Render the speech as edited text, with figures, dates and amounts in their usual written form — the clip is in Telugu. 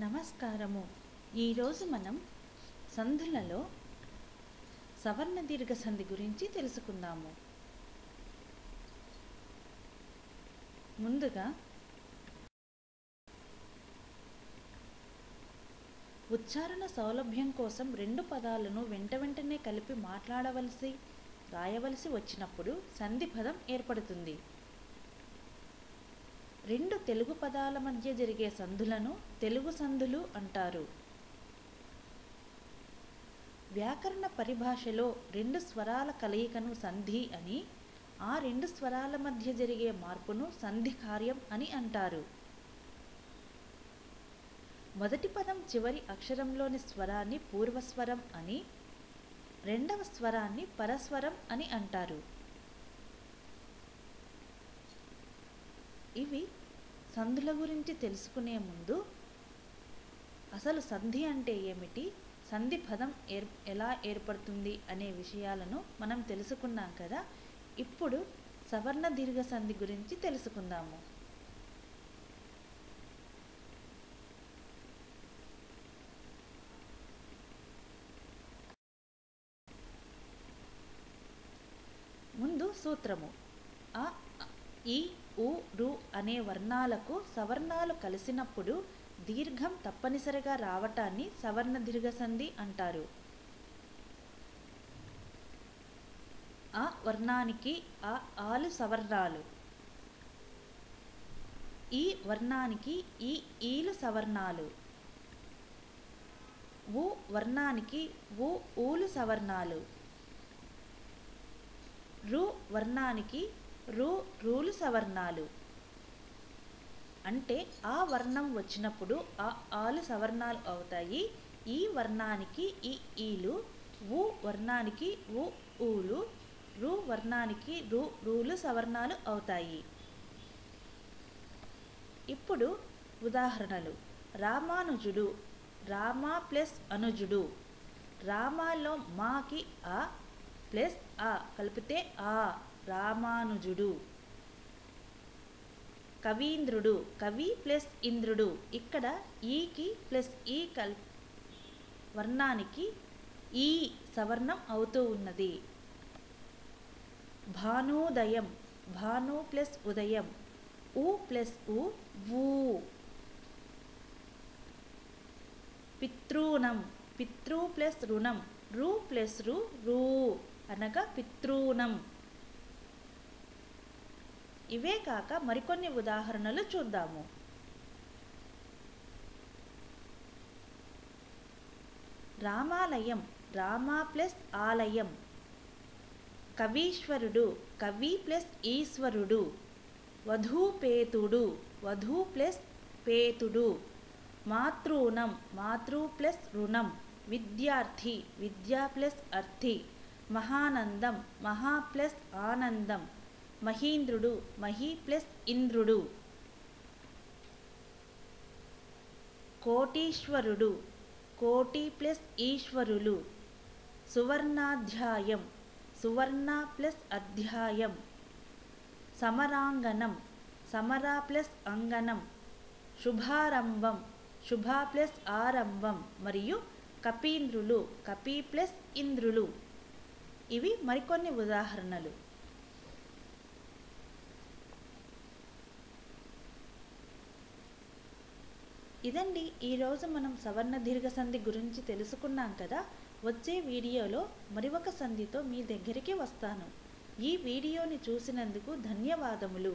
నమస్కారము. ఈరోజు మనం సంధులలో సవర్ణ దీర్ఘ సంధి గురించి తెలుసుకుందాము. ముందుగా ఉచ్చారణ సౌలభ్యం కోసం రెండు పదాలను వెంటనే కలిపి రాయవలసి వచ్చినప్పుడు సంధి పదం ఏర్పడుతుంది. రెండు తెలుగు పదాల మధ్య జరిగే సంధులను తెలుగు సంధులు అంటారు. వ్యాకరణ పరిభాషలో రెండు స్వరాల కలయికను సంధి అని, ఆ రెండు స్వరాల మధ్య జరిగే మార్పును సంధి కార్యం అని అంటారు. మొదటి పదం చివరి అక్షరంలోని స్వరాన్ని పూర్వస్వరం అని, రెండవ స్వరాన్ని పరస్వరం అని అంటారు. ఇవి సంధుల గురించి తెలుసుకునే ముందు అసలు సంధి అంటే ఏమిటి, సంధి పదం ఎలా ఏర్పడుతుంది అనే విషయాలను మనం తెలుసుకున్నాం కదా. ఇప్పుడు సవర్ణ దీర్ఘ సంధి గురించి తెలుసుకుందాము. ముందు సూత్రము. అ, ఈ, ఉ, రు అనే వర్ణాలకు సవర్ణాలు కలిసినప్పుడు దీర్ఘం తప్పనిసరిగా రావటాన్ని సవర్ణ దీర్ఘ సంధి అంటారు. ఆ వర్ణానికి ఆలు సవర్ణాలు, ఈ వర్ణానికి ఈలు సవర్ణాలు, ఉ వర్ణానికి ఊలు సవర్ణాలు, రు వర్ణానికి రూలు సవర్ణాలు. అంటే ఆ వర్ణం వచ్చినప్పుడు ఆలు సవర్ణాలు అవుతాయి. ఈ వర్ణానికి ఈలు, ఉ వర్ణానికి ఊలు, రు వర్ణానికి రూలు సవర్ణాలు అవుతాయి. ఇప్పుడు ఉదాహరణలు. రామానుజుడు, రామ ప్లస్ అనుజుడు. రామాలో మాకి ఆ ప్లస్ ఆ కలిపితే ఆ రామానుజుడు. కవీంద్రుడు, కవి ప్లస్ ఇంద్రుడు. ఇక్కడ ఈకి ప్లస్ ఈ వర్ణానికి ఈ సవర్ణం అవుతూ ఉన్నది. భానుదయం, భాను ప్లస్ ఉదయం, ఉ ప్లస్ ఊ. పితృణం, పితృ ప్లస్ రుణం, రు ప్లస్ రూ అనగా పితృణం. ఇవే కాక మరికొన్ని ఉదాహరణలు చూద్దాము. రామాలయం, రామ ప్లస్ ఆలయం. కవీశ్వరుడు, కవి ప్లస్ ఈశ్వరుడు. వధూపేతుడు, వధూ ప్లస్ పేతుడు. మాతృణం, మాతృ ప్లస్ రుణం. విద్యార్థి, విద్యా ప్లస్ అర్థి. మహానందం, మహా ప్లస్ ఆనందం. మహీంద్రుడు, మహి ప్లస్ ఇంద్రుడు. కోటీశ్వరుడు, కోటి ప్లస్ ఈశ్వరులు. సువర్ణాధ్యాయం, సువర్ణ ప్లస్ అధ్యాయం. సమరాంగణం, సమర ప్లస్ అంగణం. శుభారంభం, శుభ ప్లస్ ఆరంభం. మరియు కపీంద్రులు, కపి ప్లస్ ఇంద్రులు. ఇవి మరికొన్ని ఉదాహరణలు. ఇదండి ఈరోజు మనం సవర్ణ దీర్ఘ సంధి గురించి తెలుసుకున్నాం కదా. వచ్చే వీడియోలో మరి ఒక సంధితో మీ దగ్గరికి వస్తాను. ఈ వీడియోని చూసినందుకు ధన్యవాదములు.